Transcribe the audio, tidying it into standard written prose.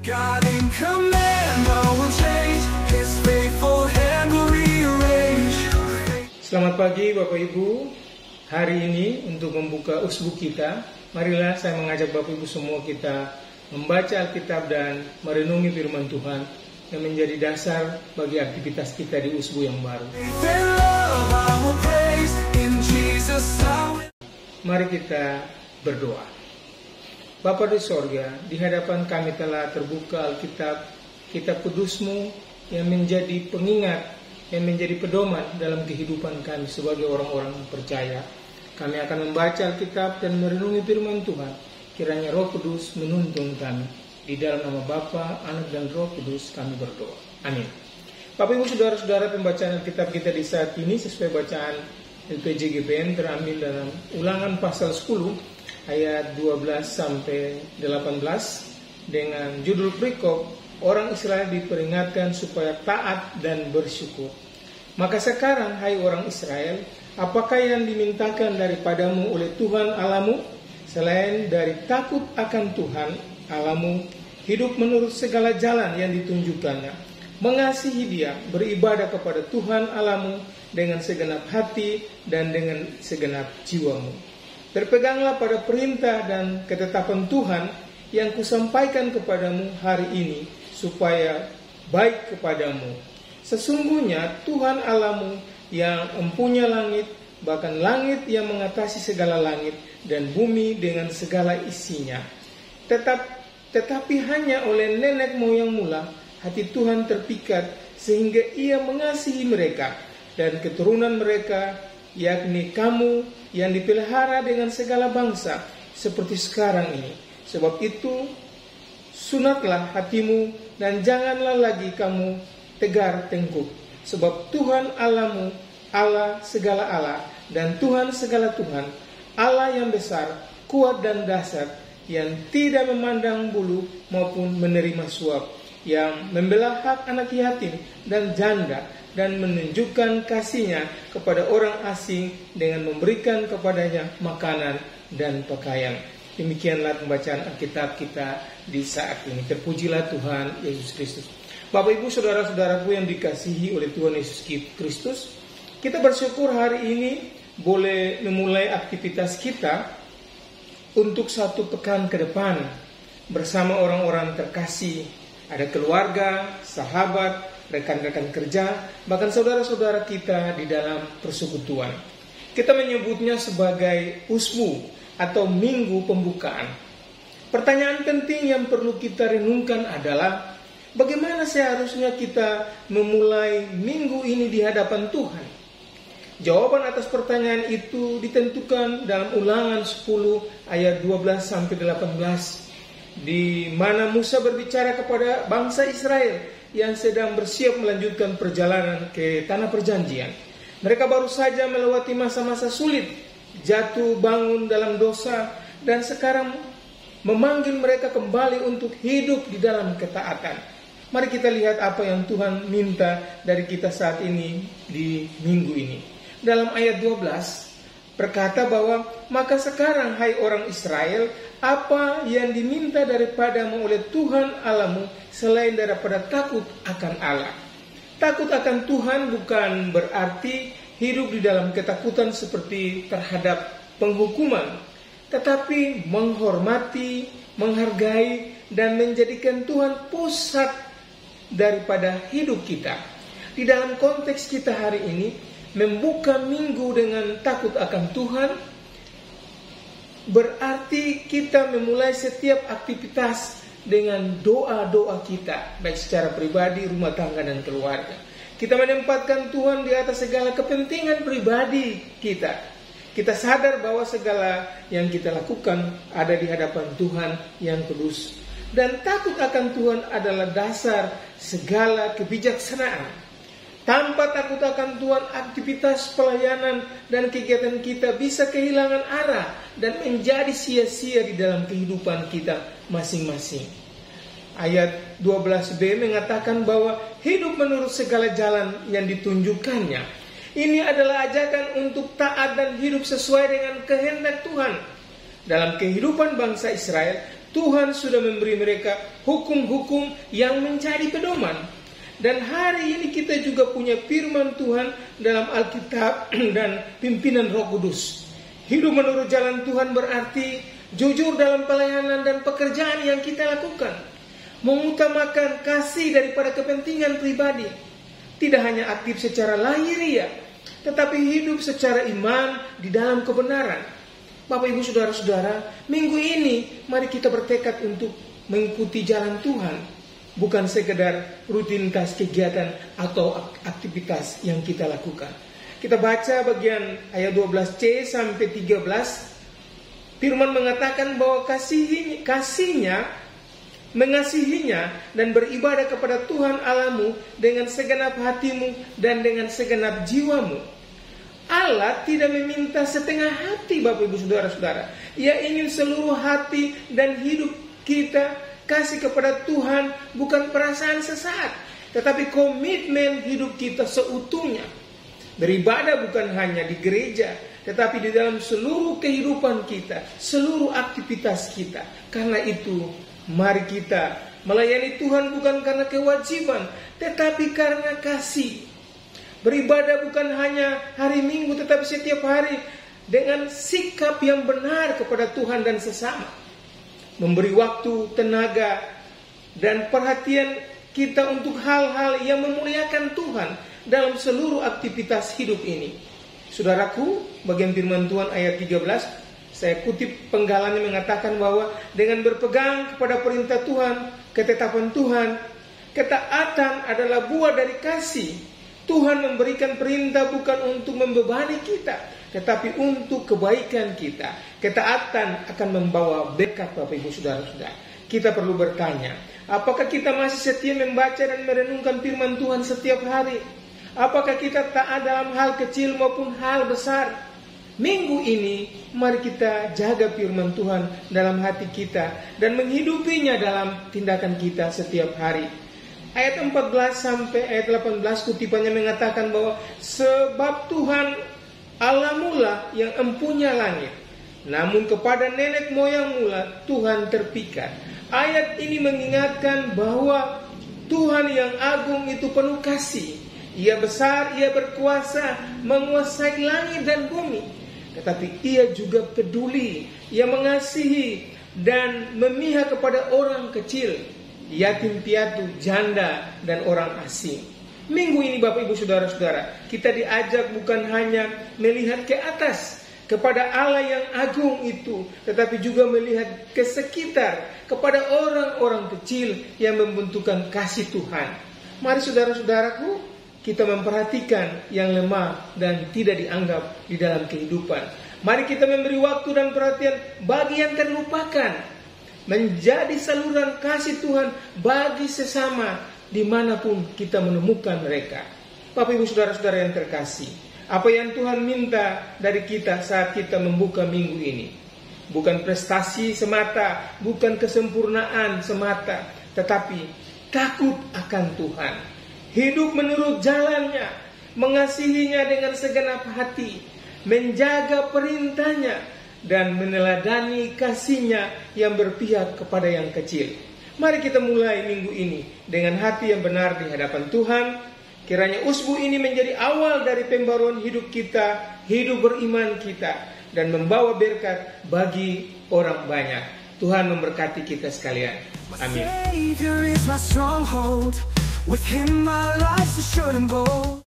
God in command, no will change. His faithful hand will rearrange. Selamat pagi Bapak Ibu. Hari ini untuk membuka usbu kita, marilah saya mengajak Bapak Ibu semua kita membaca Alkitab dan merenungi firman Tuhan yang menjadi dasar bagi aktivitas kita di usbu yang baru. Mari kita berdoa. Bapa di sorga, di hadapan kami telah terbuka Alkitab, kitab kudus-Mu yang menjadi pengingat, yang menjadi pedoman dalam kehidupan kami sebagai orang-orang percaya. Kami akan membaca Alkitab dan merenungi firman Tuhan. Kiranya Roh Kudus menuntun kami. Di dalam nama Bapa, Anak dan Roh Kudus kami berdoa. Amin. Bapak Ibu Saudara-saudara, pembacaan Alkitab kita di saat ini sesuai bacaan LPJ GBN terambil dalam Ulangan pasal 10 ayat 12 sampai 18 dengan judul perikop orang Israel diperingatkan supaya taat dan bersyukur. Maka sekarang, hai orang Israel, apakah yang dimintakan daripadamu oleh Tuhan Allahmu selain dari takut akan Tuhan Allahmu, hidup menurut segala jalan yang ditunjukkannya, mengasihi Dia, beribadah kepada Tuhan Allahmu dengan segenap hati dan dengan segenap jiwamu. Berpeganglah pada perintah dan ketetapan Tuhan yang kusampaikan kepadamu hari ini, supaya baik kepadamu. Sesungguhnya Tuhan Allahmu yang empunya langit, bahkan langit yang mengatasi segala langit, dan bumi dengan segala isinya. Tetapi hanya oleh nenek moyang mula hati Tuhan terpikat, sehingga Ia mengasihi mereka dan keturunan mereka, yakni kamu yang dipelihara dengan segala bangsa seperti sekarang ini. Sebab itu sunatlah hatimu dan janganlah lagi kamu tegar tengkuk. Sebab Tuhan Allahmu Allah segala Allah dan Tuhan segala Tuhan, Allah yang besar, kuat dan dahsyat, yang tidak memandang bulu maupun menerima suap, yang membelah hak anak yatim dan janda, dan menunjukkan kasih-Nya kepada orang asing dengan memberikan kepadanya makanan dan pakaian. Demikianlah pembacaan Alkitab kita di saat ini. Terpujilah Tuhan Yesus Kristus. Bapak Ibu Saudara-saudaraku yang dikasihi oleh Tuhan Yesus Kristus, kita bersyukur hari ini boleh memulai aktivitas kita untuk satu pekan ke depan bersama orang-orang terkasih. Ada keluarga, sahabat, rekan-rekan kerja, bahkan saudara-saudara kita di dalam persekutuan. Kita menyebutnya sebagai usbu atau minggu pembukaan. Pertanyaan penting yang perlu kita renungkan adalah, bagaimana seharusnya kita memulai minggu ini di hadapan Tuhan? Jawaban atas pertanyaan itu ditentukan dalam Ulangan 10 ayat 12 sampai 18, di mana Musa berbicara kepada bangsa Israel yang sedang bersiap melanjutkan perjalanan ke tanah perjanjian. Mereka baru saja melewati masa-masa sulit, jatuh bangun dalam dosa, dan sekarang memanggil mereka kembali untuk hidup di dalam ketaatan. Mari kita lihat apa yang Tuhan minta dari kita saat ini di minggu ini. Dalam ayat 12 berkata bahwa, maka sekarang hai orang Israel, apa yang diminta daripadamu oleh Tuhan Allahmu selain daripada takut akan Allah. Takut akan Tuhan bukan berarti hidup di dalam ketakutan seperti terhadap penghukuman, tetapi menghormati, menghargai, dan menjadikan Tuhan pusat daripada hidup kita. Di dalam konteks kita hari ini, membuka minggu dengan takut akan Tuhan berarti kita memulai setiap aktivitas dengan doa-doa kita, baik secara pribadi, rumah tangga, dan keluarga. Kita menempatkan Tuhan di atas segala kepentingan pribadi kita. Kita sadar bahwa segala yang kita lakukan ada di hadapan Tuhan yang kudus. Dan takut akan Tuhan adalah dasar segala kebijaksanaan. Tanpa takut akan Tuhan, aktivitas pelayanan dan kegiatan kita bisa kehilangan arah dan menjadi sia-sia di dalam kehidupan kita masing-masing. Ayat 12b mengatakan bahwa hidup menurut segala jalan yang ditunjukkannya. Ini adalah ajakan untuk taat dan hidup sesuai dengan kehendak Tuhan. Dalam kehidupan bangsa Israel, Tuhan sudah memberi mereka hukum-hukum yang menjadi pedoman. Dan hari ini kita juga punya firman Tuhan dalam Alkitab dan pimpinan Roh Kudus. Hidup menurut jalan Tuhan berarti jujur dalam pelayanan dan pekerjaan yang kita lakukan. Mengutamakan kasih daripada kepentingan pribadi. Tidak hanya aktif secara lahiriah, tetapi hidup secara iman di dalam kebenaran. Bapak Ibu Saudara-saudara, minggu ini mari kita bertekad untuk mengikuti jalan Tuhan, bukan sekedar rutinitas kegiatan atau aktivitas yang kita lakukan. Kita baca bagian ayat 12c sampai 13. Firman mengatakan bahwa kasihnya mengasihinya dan beribadah kepada Tuhan Allahmu dengan segenap hatimu dan dengan segenap jiwamu. Allah tidak meminta setengah hati, Bapak Ibu Saudara-saudara. Ia ingin seluruh hati dan hidup kita kasih kepada Tuhan, bukan perasaan sesaat, tetapi komitmen hidup kita seutuhnya. Beribadah bukan hanya di gereja, tetapi di dalam seluruh kehidupan kita, seluruh aktivitas kita. Karena itu, mari kita melayani Tuhan bukan karena kewajiban, tetapi karena kasih. Beribadah bukan hanya hari Minggu, tetapi setiap hari dengan sikap yang benar kepada Tuhan dan sesama. Memberi waktu, tenaga, dan perhatian kita untuk hal-hal yang memuliakan Tuhan dalam seluruh aktivitas hidup ini. Saudaraku, bagian firman Tuhan ayat 13, saya kutip penggalannya mengatakan bahwa dengan berpegang kepada perintah Tuhan, ketetapan Tuhan, ketaatan adalah buah dari kasih. Tuhan memberikan perintah bukan untuk membebani kita, tetapi untuk kebaikan kita. Ketaatan akan membawa berkat, Bapak Ibu Saudara-saudara. Kita perlu bertanya, apakah kita masih setia membaca dan merenungkan firman Tuhan setiap hari? Apakah kita taat dalam hal kecil maupun hal besar? Minggu ini, mari kita jaga firman Tuhan dalam hati kita dan menghidupinya dalam tindakan kita setiap hari. Ayat 14 sampai ayat 18 kutipannya mengatakan bahwa sebab Tuhan Allah mula yang empunya langit, namun kepada nenek moyang mula Tuhan terpikat. Ayat ini mengingatkan bahwa Tuhan yang agung itu penuh kasih. Ia besar, ia berkuasa, menguasai langit dan bumi. Tetapi ia juga peduli, ia mengasihi dan memihak kepada orang kecil, yatim piatu, janda, dan orang asing. Minggu ini Bapak Ibu Saudara-saudara, kita diajak bukan hanya melihat ke atas kepada Allah yang agung itu, tetapi juga melihat ke sekitar kepada orang-orang kecil yang membutuhkan kasih Tuhan. Mari saudara-saudaraku, kita memperhatikan yang lemah dan tidak dianggap di dalam kehidupan. Mari kita memberi waktu dan perhatian bagi yang terlupakan, menjadi saluran kasih Tuhan bagi sesama dimanapun kita menemukan mereka. Bapak Ibu Saudara-saudara yang terkasih, apa yang Tuhan minta dari kita saat kita membuka minggu ini? Bukan prestasi semata, bukan kesempurnaan semata, tetapi takut akan Tuhan, hidup menurut jalannya, mengasihinya dengan segenap hati, menjaga perintahnya, dan meneladani kasihnya yang berpihak kepada yang kecil. Mari kita mulai minggu ini dengan hati yang benar di hadapan Tuhan. Kiranya usbu ini menjadi awal dari pembaruan hidup kita, hidup beriman kita, dan membawa berkat bagi orang banyak. Tuhan memberkati kita sekalian. Amin.